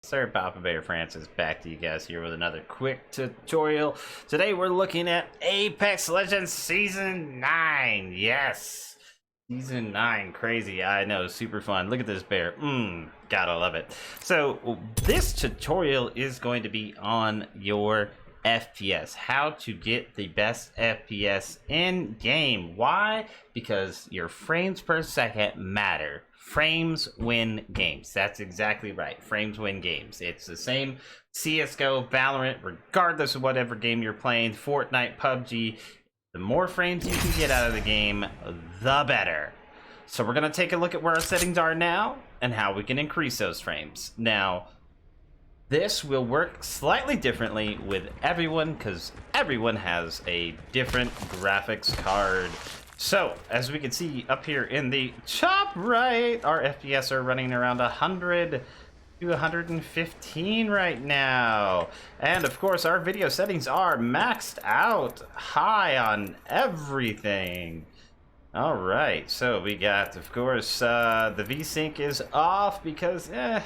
Sir Papa Bear Francis back to you guys here with another quick tutorial. Today we're looking at Apex Legends Season 9. Yes! Season 9, crazy, I know, super fun. Look at this bear. Gotta love it. So, this tutorial is going to be on your FPS. How to get the best FPS in game. Why? Because your frames per second matter. Frames win games. That's exactly right. Frames win games. It's the same CSGO, Valorant, regardless of whatever game you're playing, Fortnite, PUBG. The more frames you can get out of the game, the better. So we're going to take a look at where our settings are now and how we can increase those frames. Now, this will work slightly differently with everyone because everyone has a different graphics card. So, as we can see up here in the top right, our FPS are running around 100 to 115 right now. And of course, our video settings are maxed out high on everything. All right, so we got, of course, the VSync is off because, I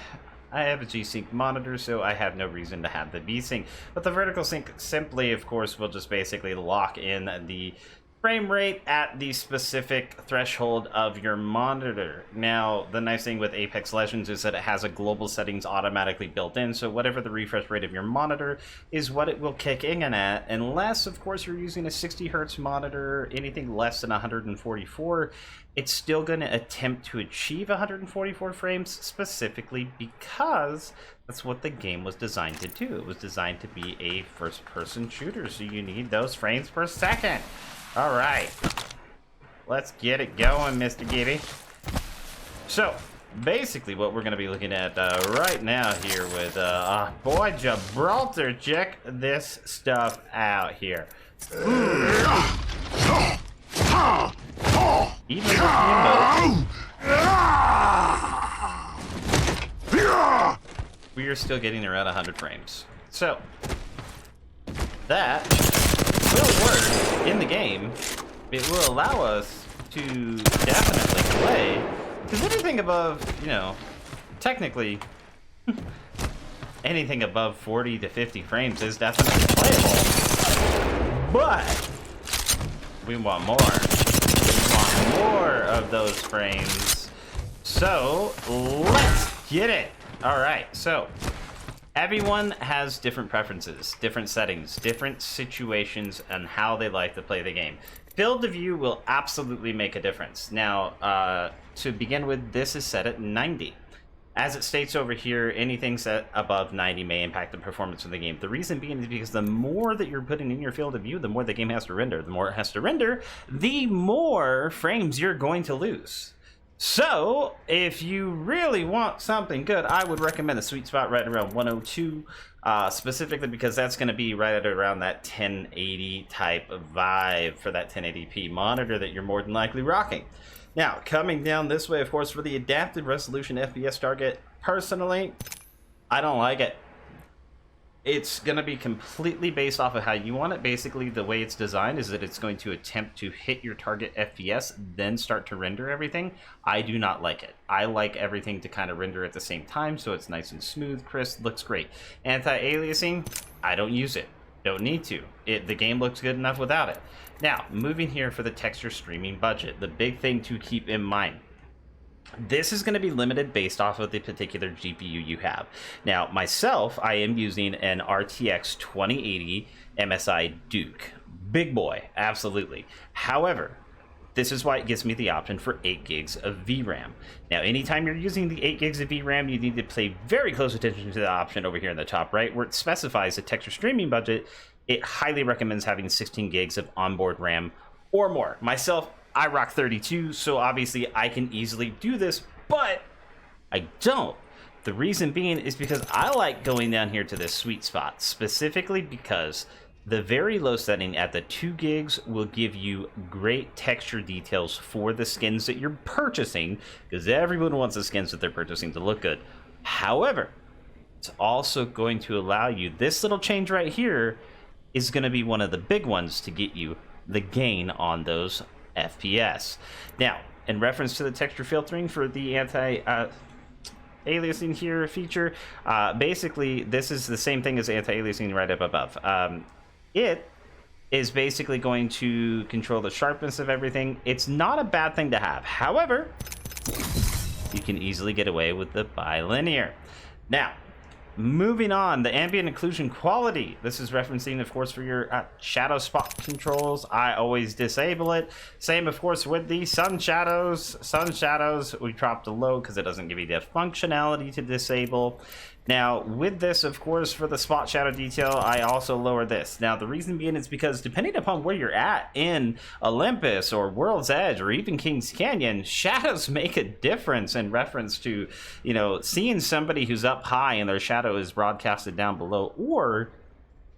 have a G-Sync monitor, so I have no reason to have the V-Sync. But the vertical sync simply, of course, will just basically lock in the frame rate at the specific threshold of your monitor. Now, the nice thing with Apex Legends is that it has a global settings automatically built in, so whatever the refresh rate of your monitor is what it will kick in at, unless, of course, you're using a 60 hertz monitor, anything less than 144, it's still going to attempt to achieve 144 frames, specifically because that's what the game was designed to do. It was designed to be a first-person shooter, so you need those frames per second. All right, let's get it going, Mr. Gibby. So, basically what we're going to be looking at right now here with, boy, Gibraltar, check this stuff out here. Even with the emote, we are still getting around 100 frames. So, that will work in the game. It will allow us to definitely play, because anything above, technically anything above 40 to 50 frames is definitely playable, but we want more. We want more of those frames, so let's get it. All right, so everyone has different preferences, different settings, different situations, and how they like to play the game. Field of view will absolutely make a difference. Now, to begin with, this is set at 90. As it states over here, anything set above 90 may impact the performance of the game. The reason being is because the more that you're putting in your field of view, the more the game has to render. The more it has to render, the more frames you're going to lose. So, if you really want something good, I would recommend a sweet spot right around 102, specifically because that's going to be right at around that 1080 type of vibe for that 1080p monitor that you're more than likely rocking. Now, coming down this way, of course, for the adaptive resolution FPS target, personally, I don't like it. It's going to be completely based off of how you want it. Basically, the way it's designed is that it's going to attempt to hit your target FPS, then start to render everything. I do not like it. I like everything to kind of render at the same time, so it's nice and smooth, crisp, looks great. Anti-aliasing, I don't use it. Don't need to. The game looks good enough without it. Now, moving here for the texture streaming budget, the big thing to keep in mind. This is going to be limited based off of the particular GPU you have. Now, myself, I am using an RTX 2080 MSI Duke. Big boy, absolutely. However, this is why it gives me the option for 8 gigs of VRAM. Now, anytime you're using the 8 gigs of VRAM, you need to pay very close attention to the option over here in the top right, where it specifies the texture streaming budget. It highly recommends having 16 gigs of onboard RAM or more. Myself, I rock 32, so obviously I can easily do this, but I don't. The reason being is because I like going down here to this sweet spot, specifically because the very low setting at the 2 gigs will give you great texture details for the skins that you're purchasing, because everyone wants the skins that they're purchasing to look good. However, it's also going to allow you, this little change right here is going to be one of the big ones to get you the gain on those FPS. Now, in reference to the texture filtering for the anti-aliasing here feature. Basically, this is the same thing as anti-aliasing right up above. It is basically going to control the sharpness of everything. It's not a bad thing to have. However, you can easily get away with the bilinear. Now, moving on, the ambient occlusion quality. This is referencing, of course, for your shadow spot controls. I always disable it. Same, of course, with the sun shadows. Sun shadows, we dropped the low because it doesn't give you the functionality to disable. Now, with this, of course, for the spot shadow detail, I also lower this. Now, the reason being is because depending upon where you're at in Olympus or World's Edge or even Kings Canyon, shadows make a difference in reference to, you know, seeing somebody who's up high and their shadow is broadcasted down below, or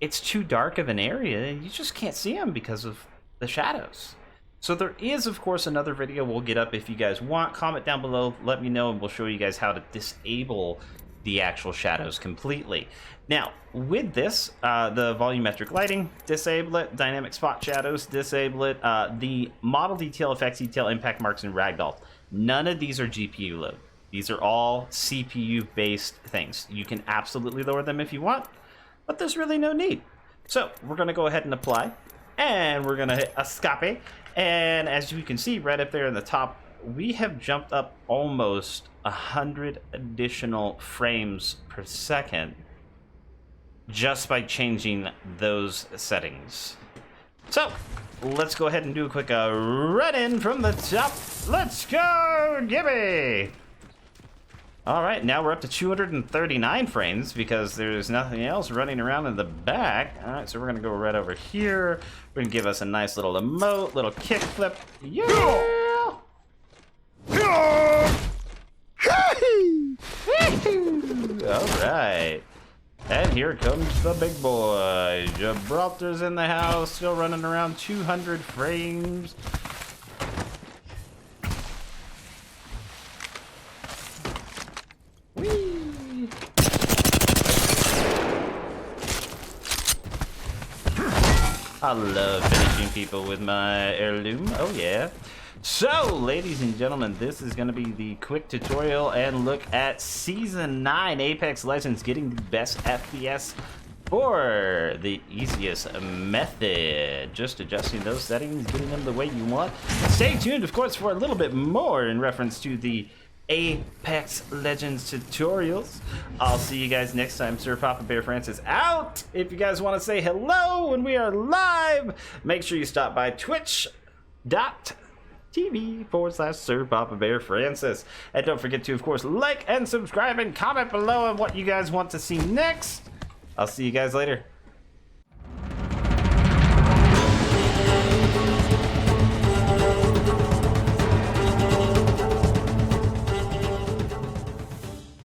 it's too dark of an area and you just can't see them because of the shadows. So there is, of course, another video we'll get up if you guys want. Comment down below, let me know, and we'll show you guys how to disable the actual shadows completely. Now, with this, the volumetric lighting, disable it. Dynamic spot shadows, disable it. The model detail, effects detail, impact marks, and ragdoll. None of these are GPU load. These are all CPU-based things. You can absolutely lower them if you want, but there's really no need. So we're going to go ahead and apply, and we're going to hit escape. And as you can see right up there in the top, we have jumped up almost 100 additional frames per second just by changing those settings. So let's go ahead and do a quick run-in from the top. Let's go, Gibby! All right, now we're up to 239 frames because there's nothing else running around in the back. All right, so we're gonna go right over here. We're gonna give us a nice little emote, little kickflip. Yeah! All right, and here comes the big boy. Gibraltar's in the house, still running around 200 frames. Whee! I love finishing people with my heirloom. Oh yeah. So, ladies and gentlemen, this is going to be the quick tutorial and look at Season 9 Apex Legends, getting the best FPS for the easiest method. Just adjusting those settings, getting them the way you want. Stay tuned, of course, for a little bit more in reference to the Apex Legends tutorials. I'll see you guys next time. Sir Papa Bear Francis out. If you guys want to say hello when we are live, make sure you stop by twitch.tv/Sir Papa Bear Francis. And don't forget to, of course, like and subscribe and comment below on what you guys want to see next. I'll see you guys later.